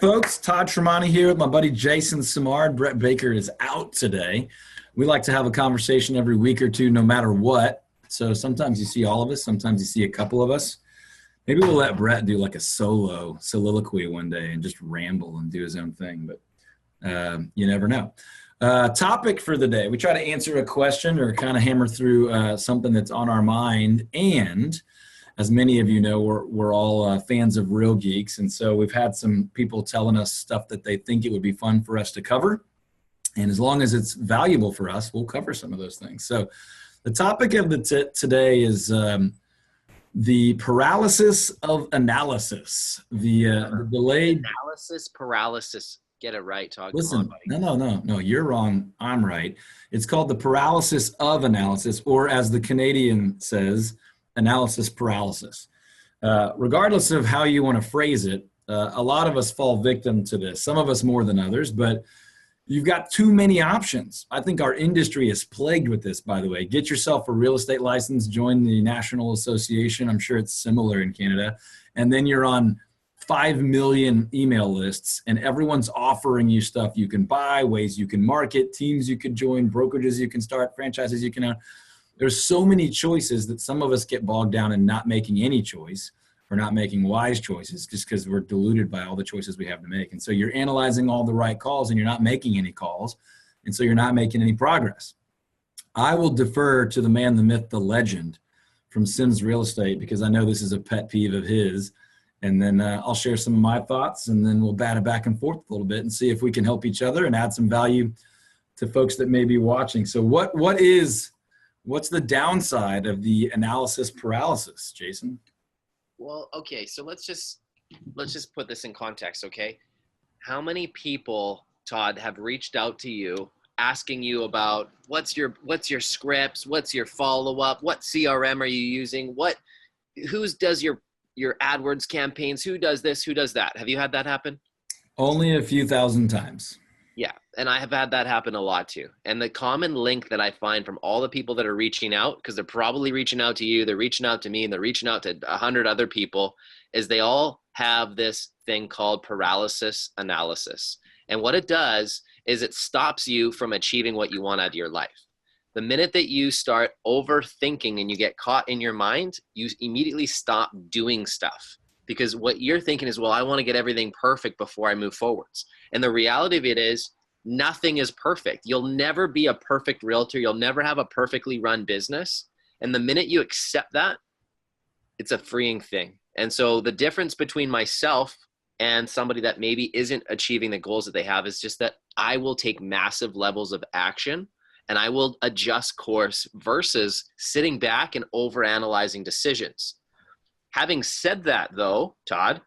folks. Todd Tramonte here with my buddy Jason Simard. Brett Baker is out today. We like to have a conversation every week or two, no matter what. So sometimes you see all of us. Sometimes you see a couple of us. Maybe we'll let Brett do like a solo soliloquy one day and just ramble and do his own thing. But you never know. Topic for the day. We try to answer a question or kind of hammer through something that's on our mind. And as many of you know, we're all fans of Real Geeks. And so we've had some people telling us stuff that they think it would be fun for us to cover. And as long as it's valuable for us, we'll cover some of those things. So the topic of today is the paralysis of analysis, the delayed paralysis. Get it right, Todd. Listen, no, you're wrong. I'm right. It's called the paralysis of analysis, or as the Canadian says, analysis paralysis. Regardless of how you want to phrase it, a lot of us fall victim to this. Some of us more than others, but you've got too many options. I think our industry is plagued with this, by the way. Get yourself a real estate license, join the National Association. I'm sure it's similar in Canada. And then you're on 5 million email lists, and everyone's offering you stuff you can buy, ways you can market, teams you could join, brokerages you can start, franchises you can own. There's so many choices that some of us get bogged down in not making any choice or not making wise choices just because we're deluded by all the choices we have to make. And so you're analyzing all the right calls and you're not making any calls. And so you're not making any progress. I will defer to the man, the myth, the legend from Sims Real Estate, because I know this is a pet peeve of his. And then I'll share some of my thoughts, and then we'll bat it back and forth a little bit and see if we can help each other and add some value to folks that may be watching. So what's the downside of the analysis paralysis, Jason? Well, okay, so let's just put this in context, okay? How many people, Todd, have reached out to you asking you about what's your scripts, what's your follow-up, what CRM are you using, who does your AdWords campaigns, who does this, who does that? Have you had that happen? Only a few thousand times. Yeah, and I have had that happen a lot too. And the common link that I find from all the people that are reaching out, because they're probably reaching out to you, they're reaching out to me, and they're reaching out to 100 other people, is they all have this thing called paralysis analysis. And what it does is it stops you from achieving what you want out of your life. The minute that you start overthinking and you get caught in your mind, you immediately stop doing stuff. Because what you're thinking is, well, I want to get everything perfect before I move forwards. And the reality of it is nothing is perfect. You'll never be a perfect realtor. You'll never have a perfectly run business. And the minute you accept that, it's a freeing thing. And so the difference between myself and somebody that maybe isn't achieving the goals that they have is just that I will take massive levels of action and I will adjust course versus sitting back and overanalyzing decisions. Having said that, though, Todd,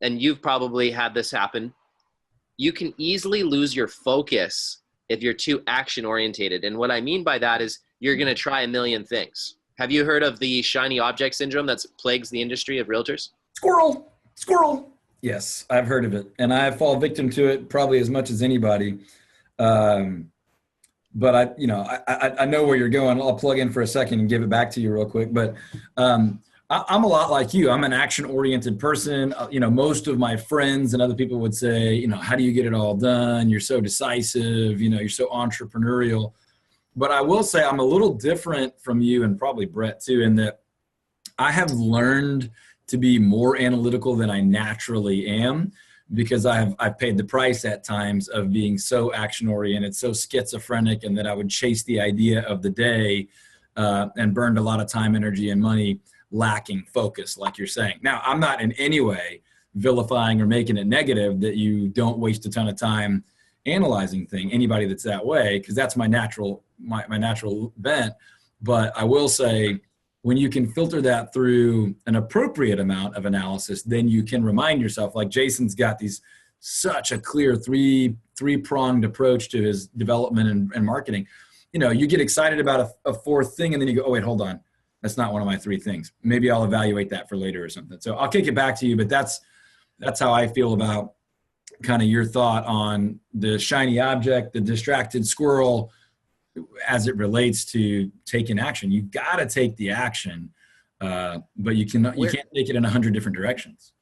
and you've probably had this happen, you can easily lose your focus if you're too action-orientated. And what I mean by that is you're going to try a million things. Have you heard of the shiny object syndrome that plagues the industry of realtors? Squirrel. Yes, I've heard of it. And I fall victim to it probably as much as anybody. But I know where you're going. I'll plug in for a second and give it back to you real quick. But I'm a lot like you. I'm an action-oriented person. Most of my friends and other people would say, how do you get it all done? You're so decisive. You're so entrepreneurial. But I will say I'm a little different from you and probably Brett too, in that I have learned to be more analytical than I naturally am, because I've paid the price at times of being so action-oriented, so schizophrenic, and that I would chase the idea of the day and burned a lot of time, energy, and money lacking focus, like you're saying. Now, I'm not in any way vilifying or making it negative that you don't waste a ton of time analyzing anybody that's that way, because that's my natural bent. But I will say, when you can filter that through an appropriate amount of analysis, then you can remind yourself, like Jason's got such a clear three-pronged approach to his development and marketing. You get excited about a fourth thing, and then you go, oh, wait, hold on. That's not one of my 3 things. Maybe I'll evaluate that for later or something. So I'll kick it back to you, but that's how I feel about kind of your thought on the shiny object, the distracted squirrel, as it relates to taking action. You got to take the action, but you can't take it in 100 different directions.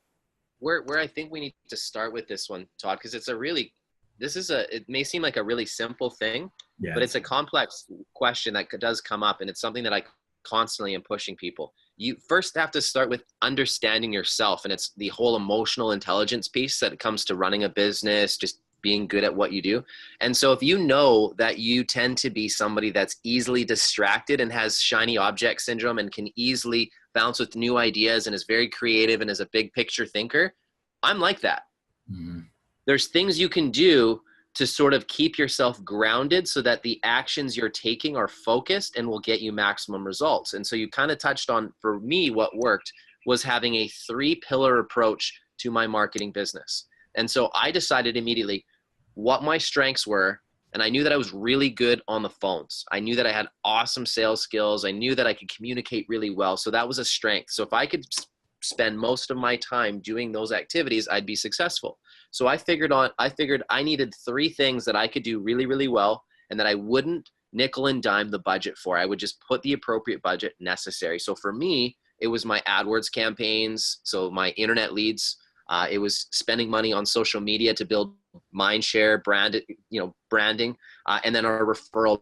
where I think we need to start with this one, Todd, because it may seem like a really simple thing, but it's a complex question that does come up, and it's something that I constantly am pushing people. You first have to start with understanding yourself, and it's the whole emotional intelligence piece that comes to running a business, just being good at what you do. And so if you know that you tend to be somebody that's easily distracted and has shiny object syndrome and can easily bounce with new ideas and is very creative and is a big picture thinker, I'm like that. Mm-hmm. There's things you can do to sort of keep yourself grounded so that the actions you're taking are focused and will get you maximum results. And so you kind of touched on, for me, what worked was having a 3-pillar approach to my marketing business. And so I decided immediately what my strengths were. And I knew that I was really good on the phones. I knew that I had awesome sales skills. I knew that I could communicate really well. So that was a strength. So if I could spend most of my time doing those activities, I'd be successful. So I figured I needed 3 things that I could do really, really well, and that I wouldn't nickel and dime the budget for. I would just put the appropriate budget necessary. So for me, it was my AdWords campaigns. So my internet leads, it was spending money on social media to build mind share, branding, and then our referral.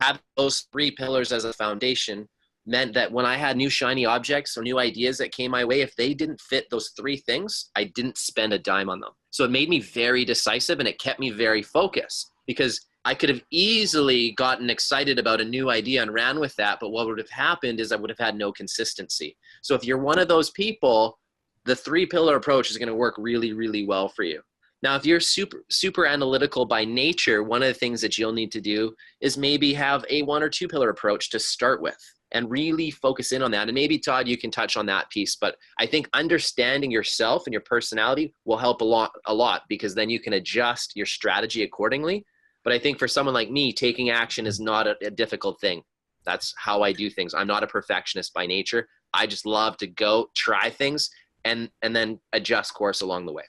Have those 3 pillars as a foundation meant that when I had new shiny objects or new ideas that came my way, if they didn't fit those 3 things, I didn't spend a dime on them. So it made me very decisive, and it kept me very focused, because I could have easily gotten excited about a new idea and ran with that. But what would have happened is I would have had no consistency. So if you're one of those people, the 3-pillar approach is going to work really, really well for you. Now, if you're super analytical by nature, one of the things that you'll need to do is maybe have a 1 or 2-pillar approach to start with, and really focus in on that. And maybe, Todd, you can touch on that piece. But I think understanding yourself and your personality will help a lot, because then you can adjust your strategy accordingly. But I think for someone like me, taking action is not a difficult thing. That's how I do things. I'm not a perfectionist by nature. I just love to go try things and then adjust course along the way.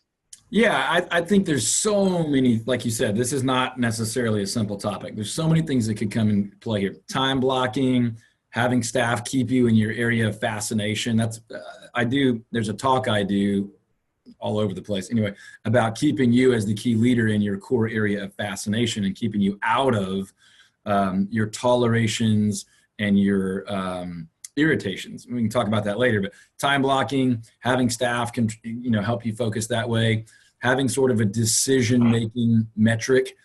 Yeah, I think there's so many, like you said, this is not necessarily a simple topic. There's so many things that could come in play here. Time blocking, having staff keep you in your area of fascination. There's a talk I do all over the place anyway, about keeping you as the key leader in your core area of fascination and keeping you out of your tolerations and your irritations. We can talk about that later, but time blocking, having staff can, help you focus that way. Having sort of a decision-making metric,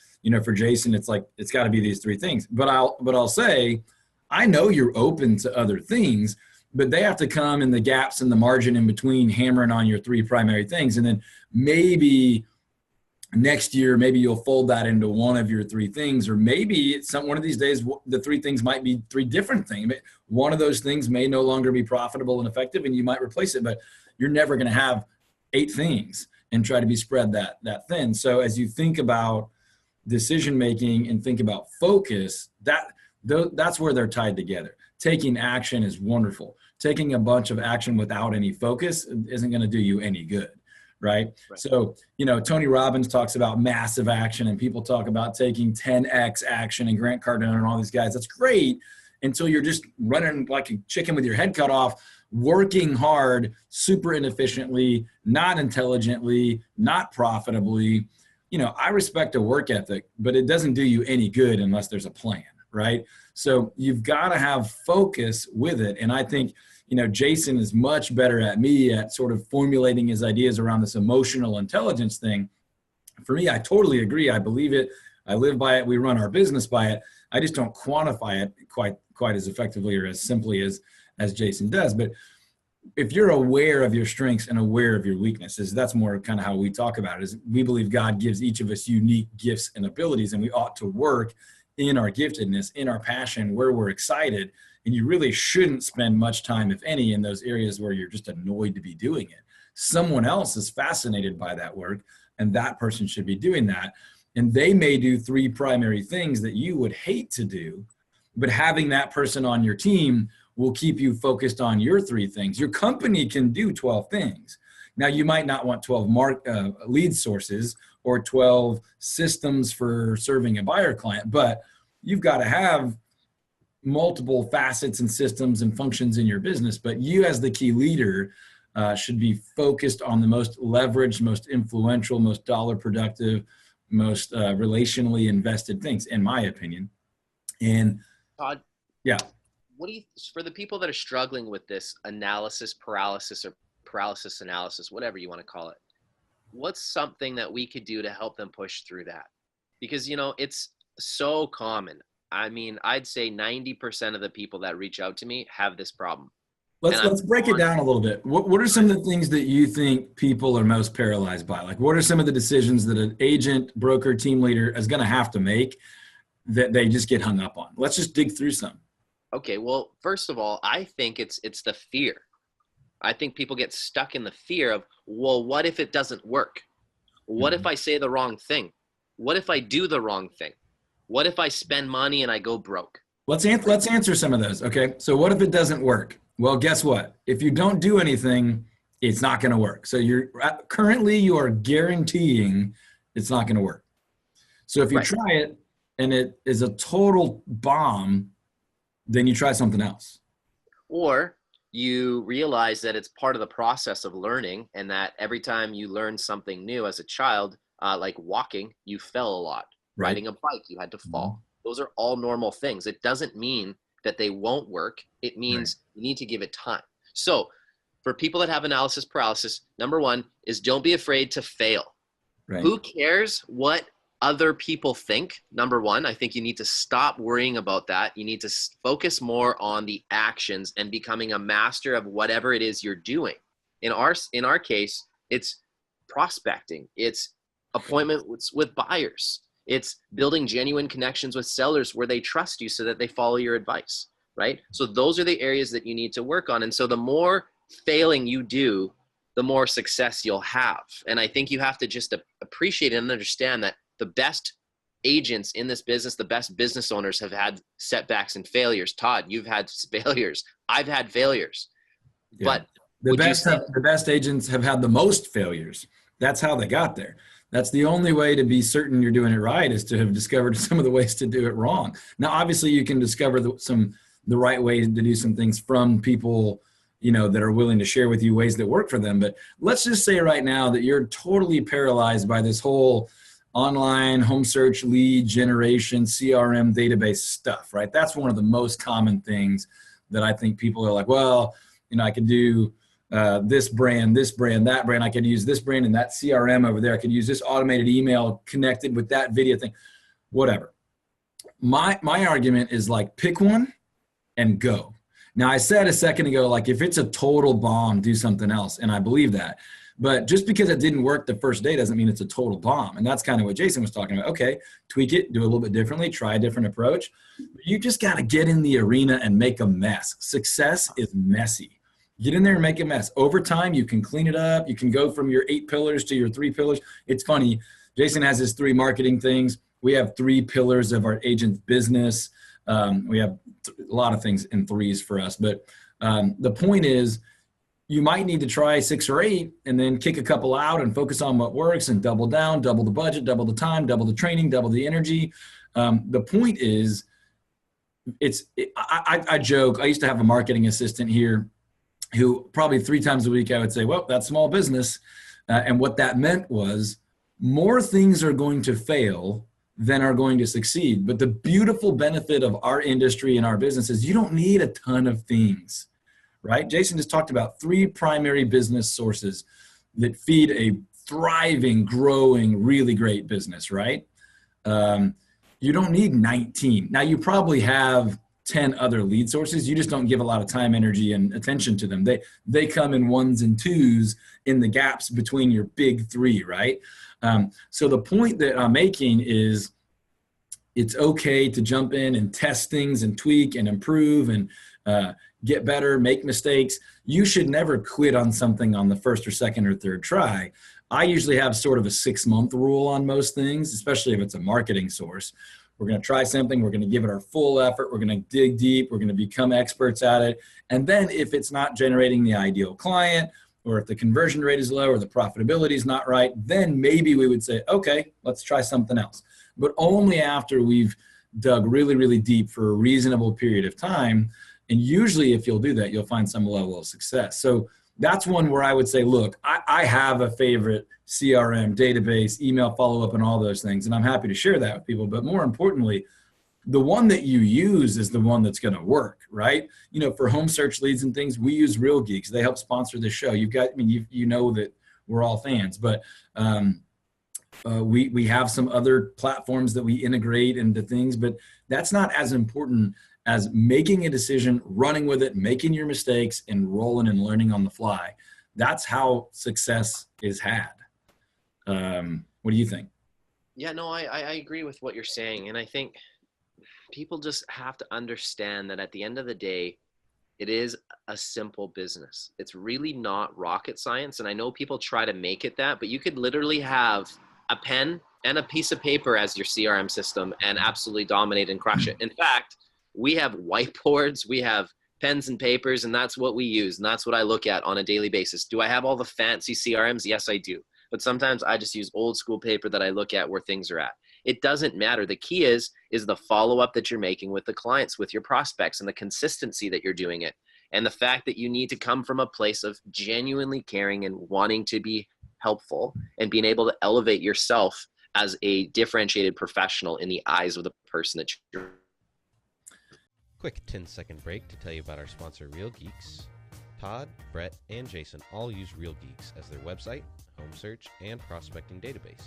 for Jason, it's like, it's got to be these 3 things. But I'll say, I know you're open to other things, but they have to come in the gaps and the margin in between, hammering on your 3 primary things. And then maybe next year, maybe you'll fold that into one of your 3 things, or maybe one of these days, the 3 things might be 3 different things. One of those things may no longer be profitable and effective, and you might replace it, but you're never going to have 8 things and try to be spread that thin. So as you think about decision-making and think about focus, that's where they're tied together. Taking action is wonderful. Taking a bunch of action without any focus isn't going to do you any good, right? So, Tony Robbins talks about massive action, and people talk about taking 10x action, and Grant Cardone and all these guys. That's great until you're just running like a chicken with your head cut off, working hard, super inefficiently, not intelligently, not profitably. I respect a work ethic, but it doesn't do you any good unless there's a plan. Right? So you've got to have focus with it. And I think, Jason is much better at me at sort of formulating his ideas around this emotional intelligence thing. For me, I totally agree. I believe it. I live by it. We run our business by it. I just don't quantify it quite as effectively or as simply as Jason does. But if you're aware of your strengths and aware of your weaknesses, that's more kind of how we talk about it. Is we believe God gives each of us unique gifts and abilities, and we ought to work in our giftedness, in our passion, where we're excited. And you really shouldn't spend much time, if any, in those areas where you're just annoyed to be doing it. Someone else is fascinated by that work, and that person should be doing that. And they may do 3 primary things that you would hate to do, but having that person on your team will keep you focused on your 3 things. Your company can do 12 things. Now, you might not want 12 lead sources or 12 systems for serving a buyer client, but you've got to have multiple facets and systems and functions in your business, but you as the key leader should be focused on the most leveraged, most influential, most dollar productive, most relationally invested things, in my opinion. And Todd, yeah, what do you, for the people that are struggling with this analysis paralysis or paralysis analysis, whatever you want to call it, what's something that we could do to help them push through that? Because, you know, it's so common. I mean, I'd say 90% of the people that reach out to me have this problem. let's break it down a little bit. What are some of the things that you think people are most paralyzed by? Like, what are some of the decisions that an agent, broker, team leader is going to have to make that they just get hung up on? Let's just dig through some. Okay, well, first of all, I think it's the fear. I think people get stuck in the fear of, well, what if it doesn't work? What if I say the wrong thing? What if I do the wrong thing? What if I spend money and I go broke? Let's answer some of those. Okay, so what if it doesn't work? Well, guess what? If you don't do anything, it's not going to work. So currently you are guaranteeing it's not going to work. So if you try it and it is a total bomb, then you try something else. Or you realize that it's part of the process of learning, and that every time you learn something new as a child, like walking, you fell a lot. Right. Riding a bike, you had to fall. Those are all normal things. It doesn't mean that they won't work. It means you need to give it time. So for people that have analysis paralysis, number one is don't be afraid to fail. Right. Who cares what other people think? Number one, I think you need to stop worrying about that. You need to focus more on the actions and becoming a master of whatever it is you're doing. In our case, it's prospecting. It's appointments with buyers. It's building genuine connections with sellers where they trust you so that they follow your advice, right? So those are the areas that you need to work on. And so the more failing you do, the more success you'll have. And I think you have to just appreciate and understand that the best agents in this business, the best business owners have had setbacks and failures. Todd, you've had failures. I've had failures. Yeah. But the best agents have had the most failures. That's how they got there. That's the only way to be certain you're doing it right, is to have discovered some of the ways to do it wrong. Now, obviously, you can discover the right way to do some things from people, you know, that are willing to share with you ways that work for them. But let's just say right now that you're totally paralyzed by this whole online home search lead generation CRM database stuff, right? That's one of the most common things that I think people are like, well, you know, I could do this brand, that brand. I could use this brand and that CRM over there. I could use this automated email connected with that video thing, whatever. My argument is like, pick one and go. Now, I said a second ago, like, if it's a total bomb, do something else. And I believe that. But just because it didn't work the first day doesn't mean it's a total bomb. And that's kind of what Jason was talking about. Okay, tweak it, do a little bit differently, try a different approach. You just got to get in the arena and make a mess. Success is messy. Get in there and make a mess. Over time, you can clean it up. You can go from your 8 pillars to your 3 pillars. It's funny. Jason has his 3 marketing things. We have 3 pillars of our agent business. We have a lot of things in 3s for us. But the point is, you might need to try 6 or 8 and then kick a couple out and focus on what works and double down, double the budget, double the time, double the training, double the energy. The point is, I joke. I used to have a marketing assistant here who probably 3 times a week I would say, well, that's small business. And what that meant was more things are going to fail than are going to succeed. But the beautiful benefit of our industry and our business is you don't need a ton of things, right? Jason just talked about 3 primary business sources that feed a thriving, growing, really great business, right? You don't need 19. Now, you probably have 10 other lead sources. You just don't give a lot of time, energy, and attention to them. They come in 1s and 2s in the gaps between your big 3, right? So the point that I'm making is it's okay to jump in and test things and tweak and improve and get better, make mistakes. You should never quit on something on the 1st or 2nd or 3rd try. I usually have sort of a 6-month rule on most things, especially if it's a marketing source. We're going to try something. We're going to give it our full effort. We're going to dig deep. We're going to become experts at it. And then if it's not generating the ideal client, or if the conversion rate is low or the profitability is not right, then maybe we would say, okay, let's try something else. But only after we've dug really, really deep for a reasonable period of time. And usually if you'll do that, you'll find some level of success. So that's one where I would say, look, I have a favorite CRM, database, email follow-up, and all those things. And I'm happy to share that with people. But more importantly, the one that you use is the one that's going to work, right? You know, for home search leads and things, we use Real Geeks. They help sponsor the show. You've got, I mean, you know that we're all fans, but we have some other platforms that we integrate into things, but that's not as important as making a decision, running with it, making your mistakes, and rolling and learning on the fly. That's how success is had. What do you think? Yeah, no, I agree with what you're saying. And I think people just have to understand that at the end of the day, it is a simple business. It's really not rocket science. And I know people try to make it that, but you could literally have a pen and a piece of paper as your CRM system and absolutely dominate and crush it. In fact, we have whiteboards, we have pens and papers, and that's what we use. And that's what I look at on a daily basis. Do I have all the fancy CRMs? Yes, I do. But sometimes I just use old school paper that I look at where things are at. It doesn't matter. The key is the follow-up that you're making with the clients, with your prospects, and the consistency that you're doing it. And the fact that you need to come from a place of genuinely caring and wanting to be helpful and being able to elevate yourself as a differentiated professional in the eyes of the person that you're. Quick 10-second break to tell you about our sponsor, Real Geeks. Todd, Brett, and Jason all use Real Geeks as their website, home search, and prospecting database.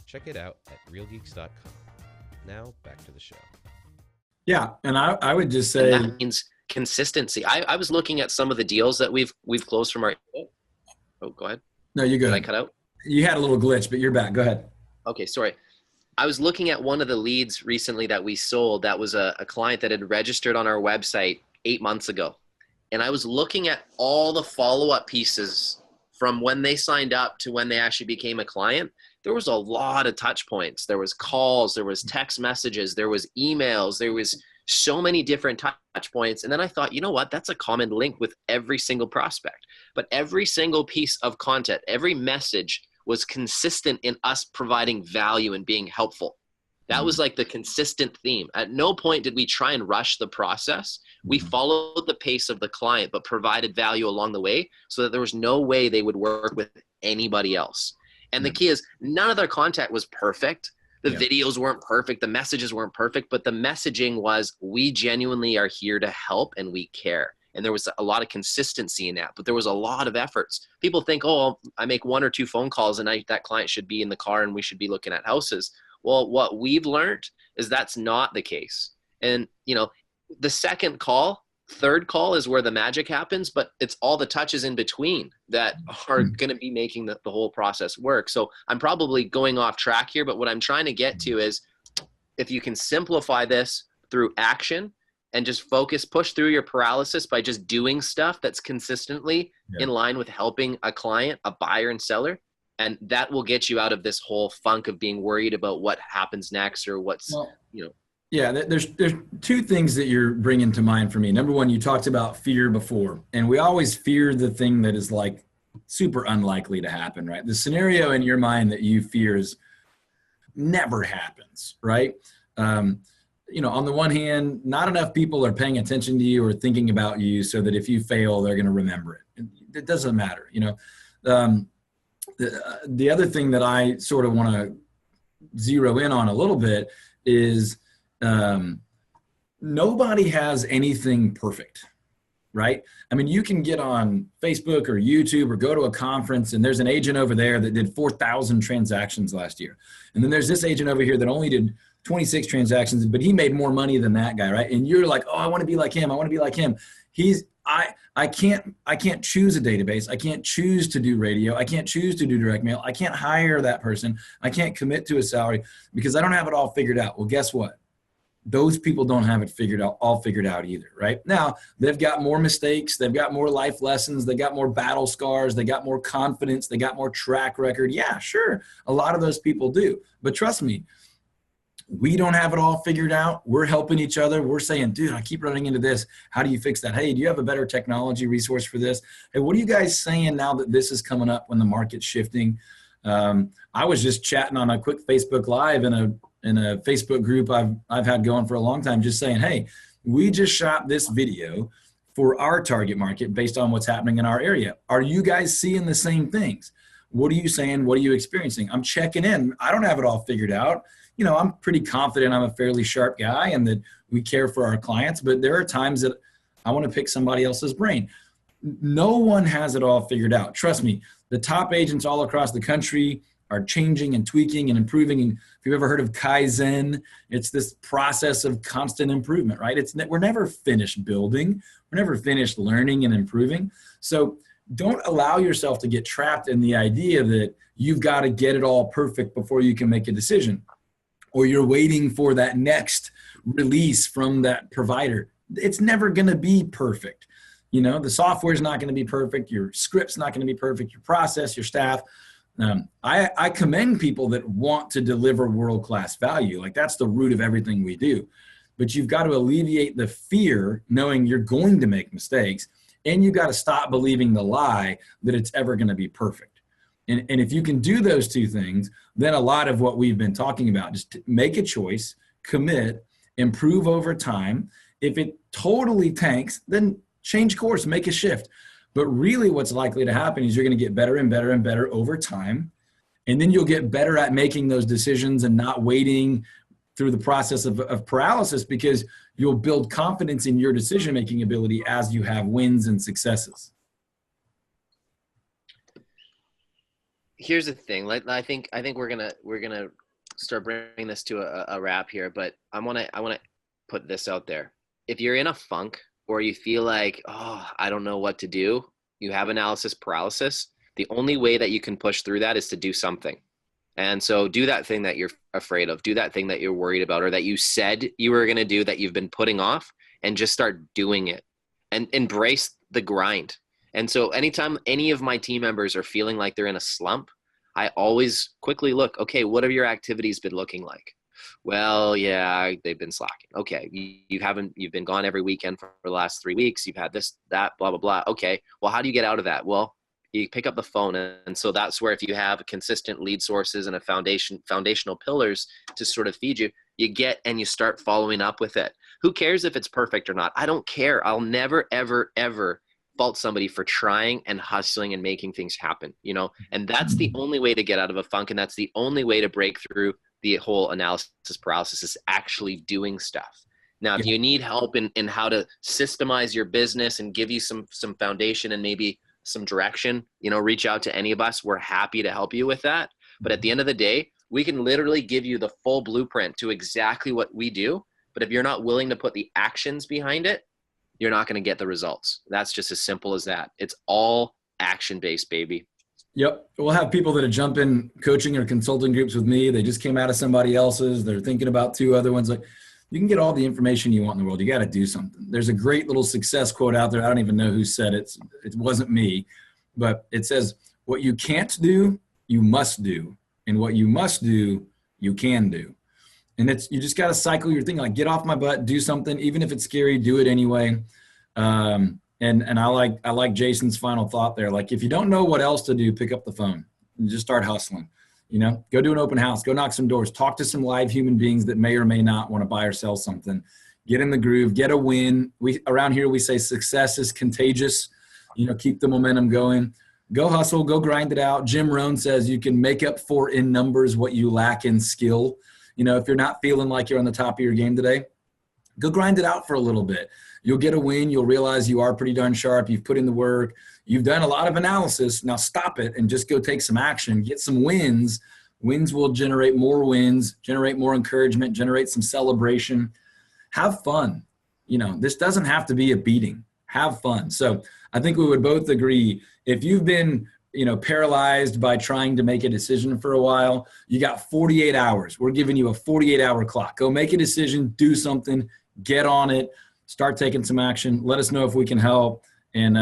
Check it out at realgeeks.com. Now back to the show. Yeah, and I would just say and that means consistency. I was looking at some of the deals that we've closed from our. Oh, go ahead. No, you go. Did I cut out? You had a little glitch, but you're back. Go ahead. Okay, sorry. I was looking at one of the leads recently that we sold. That was a client that had registered on our website 8 months ago. And I was looking at all the follow-up pieces from when they signed up to when they actually became a client. There was a lot of touch points. There was calls, there was text messages, there was emails, there was so many different touch points. And then I thought, you know what? That's a common link with every single prospect. But every single piece of content, every message was consistent in us providing value and being helpful. That was like the consistent theme. At no point did we try and rush the process. We followed the pace of the client, but provided value along the way so that there was no way they would work with anybody else. And the key is none of their content was perfect. The videos weren't perfect. The messages weren't perfect, but the messaging was, we genuinely are here to help and we care. And there was a lot of consistency in that, but there was a lot of efforts. People think, oh, I make 1 or 2 phone calls and that client should be in the car and we should be looking at houses. Well, what we've learned is that's not the case. And, you know, the second call, third call is where the magic happens, but it's all the touches in between that are going to be making the whole process work. So I'm probably going off track here, but what I'm trying to get to is if you can simplify this through action and just focus, push through your paralysis by just doing stuff that's consistently in line with helping a client, a buyer and seller. And that will get you out of this whole funk of being worried about what happens next or what's, you know. Yeah, there's 2 things that you're bringing to mind for me. Number one, you talked about fear before, and we always fear the thing that is like super unlikely to happen, right? The scenario in your mind that you fear is never happens, right? You know, on the one hand, not enough people are paying attention to you or thinking about you so that if you fail, they're going to remember it. It doesn't matter, you know. The other thing that I sort of want to zero in on a little bit is nobody has anything perfect, right? I mean, you can get on Facebook or YouTube or go to a conference and there's an agent over there that did 4,000 transactions last year. And then there's this agent over here that only did 26 transactions, but he made more money than that guy, right? And you're like, oh, I want to be like him. I want to be like him. I can't choose a database. I can't choose to do radio. I can't choose to do direct mail. I can't hire that person. I can't commit to a salary because I don't have it all figured out. Well, guess what? Those people don't have it all figured out either, right? Now, they've got more mistakes. They've got more life lessons. They got more battle scars. They got more confidence. They got more track record. Yeah, sure. A lot of those people do. But trust me, we don't have it all figured out. We're helping each other. We're saying, dude, I keep running into this. How do you fix that? Hey, do you have a better technology resource for this? Hey, what are you guys saying now that this is coming up when the market's shifting? I was just chatting on a quick Facebook Live in a Facebook group I've had going for a long time, just saying, hey, we just shot this video for our target market based on what's happening in our area. Are you guys seeing the same things? What are you saying? What are you experiencing? I'm checking in. I don't have it all figured out. You know, I'm pretty confident I'm a fairly sharp guy and that we care for our clients, but there are times that I want to pick somebody else's brain. No one has it all figured out. Trust me, the top agents all across the country are changing and tweaking and improving. And if you've ever heard of Kaizen, it's this process of constant improvement, right? We're never finished building. We're never finished learning and improving. So don't allow yourself to get trapped in the idea that you've got to get it all perfect before you can make a decision, or you're waiting for that next release from that provider. It's never going to be perfect. You know, the software is not going to be perfect. Your script's not going to be perfect. Your process, your staff. I commend people that want to deliver world-class value. Like, that's the root of everything we do. But you've got to alleviate the fear knowing you're going to make mistakes, and you've got to stop believing the lie that it's ever going to be perfect. And if you can do those two things, then a lot of what we've been talking about, just make a choice, commit, improve over time. If it totally tanks, then change course, make a shift. But really what's likely to happen is you're going to get better and better and better over time. And then you'll get better at making those decisions and not waiting through the process of paralysis, because you'll build confidence in your decision-making ability as you have wins and successes. Here's the thing. I think we're gonna start bringing this to a wrap here, but I want to put this out there. If you're in a funk, or you feel like, oh, I don't know what to do, you have analysis paralysis, the only way that you can push through that is to do something. And so do that thing that you're afraid of, do that thing that you're worried about, or that you said you were going to do that you've been putting off, and just start doing it and embrace the grind. And so anytime any of my team members are feeling like they're in a slump, I always quickly look, okay, what have your activities been looking like? Well, yeah, they've been slacking. Okay, you've been gone every weekend for the last 3 weeks. You've had this, that, blah, blah, blah. Okay, well, how do you get out of that? Well, you pick up the phone. And so that's where, if you have consistent lead sources and a foundational pillars to sort of feed you, you get and you start following up with it. Who cares if it's perfect or not? I don't care. I'll never, ever, ever fault somebody for trying and hustling and making things happen, you know? And that's the only way to get out of a funk. And that's the only way to break through the whole analysis paralysis, is actually doing stuff. Now, if you need help in how to systemize your business and give you some foundation and maybe some direction, you know, reach out to any of us. We're happy to help you with that. But at the end of the day, we can literally give you the full blueprint to exactly what we do. But if you're not willing to put the actions behind it, you're not going to get the results. That's just as simple as that. It's all action-based, baby. Yep. We'll have people that jump in coaching or consulting groups with me. They just came out of somebody else's. They're thinking about 2 other ones. Like, you can get all the information you want in the world. You got to do something. There's a great little success quote out there. I don't even know who said it. It wasn't me, but it says, what you can't do, you must do. And what you must do, you can do. And you just got to cycle your thing. Like, get off my butt, do something. Even if it's scary, do it anyway. And I like Jason's final thought there. Like, if you don't know what else to do, pick up the phone and just start hustling. You know, go do an open house, go knock some doors, talk to some live human beings that may or may not want to buy or sell something. Get in the groove, get a win. Around here, we say success is contagious. You know, keep the momentum going. Go hustle, go grind it out. Jim Rohn says you can make up for in numbers what you lack in skill. You know, if you're not feeling like you're on the top of your game today, go grind it out for a little bit. You'll get a win. You'll realize you are pretty darn sharp. You've put in the work. You've done a lot of analysis. Now stop it and just go take some action. Get some wins. Wins will generate more wins, generate more encouragement, generate some celebration. Have fun. You know, this doesn't have to be a beating. Have fun. So I think we would both agree, if you've been, you know, paralyzed by trying to make a decision for a while, you got 48 hours. We're giving you a 48-hour clock. Go make a decision, do something, get on it, start taking some action. Let us know if we can help, and,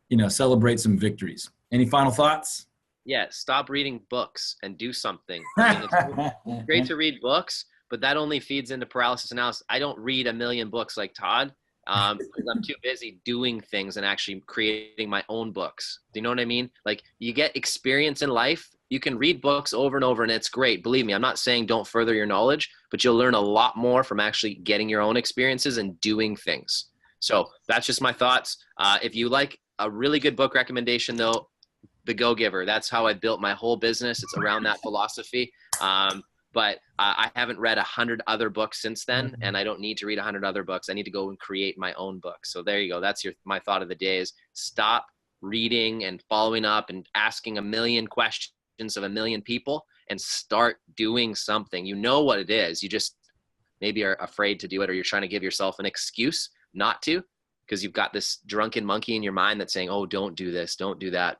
you know, celebrate some victories. Any final thoughts? Yeah, stop reading books and do something. I mean, it's great to read books, but that only feeds into paralysis analysis. I don't read a million books like Todd, because I'm too busy doing things and actually creating my own books. Do you know what I mean? Like, you get experience in life You can read books over and over, and it's great. Believe me, I'm not saying don't further your knowledge, but you'll learn a lot more from actually getting your own experiences and doing things. So that's just my thoughts. If you like a really good book recommendation, though, The Go-Giver. That's how I built my whole business. It's around that philosophy. But I haven't read 100 other books since then, and I don't need to read 100 other books. I need to go and create my own book. So there you go. That's my thought of the day is stop reading and following up and asking a million questions of a million people and start doing something. You know what it is. You just maybe are afraid to do it, or you're trying to give yourself an excuse not to, because you've got this drunken monkey in your mind that's saying, oh, don't do this, don't do that.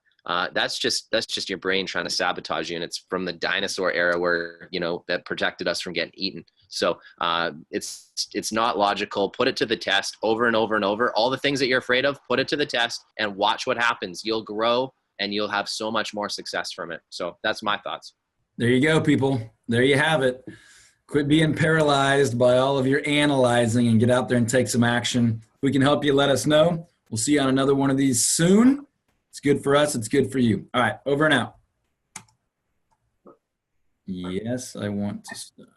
That's just your brain trying to sabotage you. And it's from the dinosaur era where, that protected us from getting eaten. So it's not logical. Put it to the test over and over and over. All the things that you're afraid of, put it to the test and watch what happens. You'll grow and you'll have so much more success from it. So that's my thoughts. There you go, people. There you have it. Quit being paralyzed by all of your analyzing and get out there and take some action. If we can help you, let us know. We'll see you on another one of these soon. It's good for us. It's good for you. All right, over and out. Yes, I want to stop.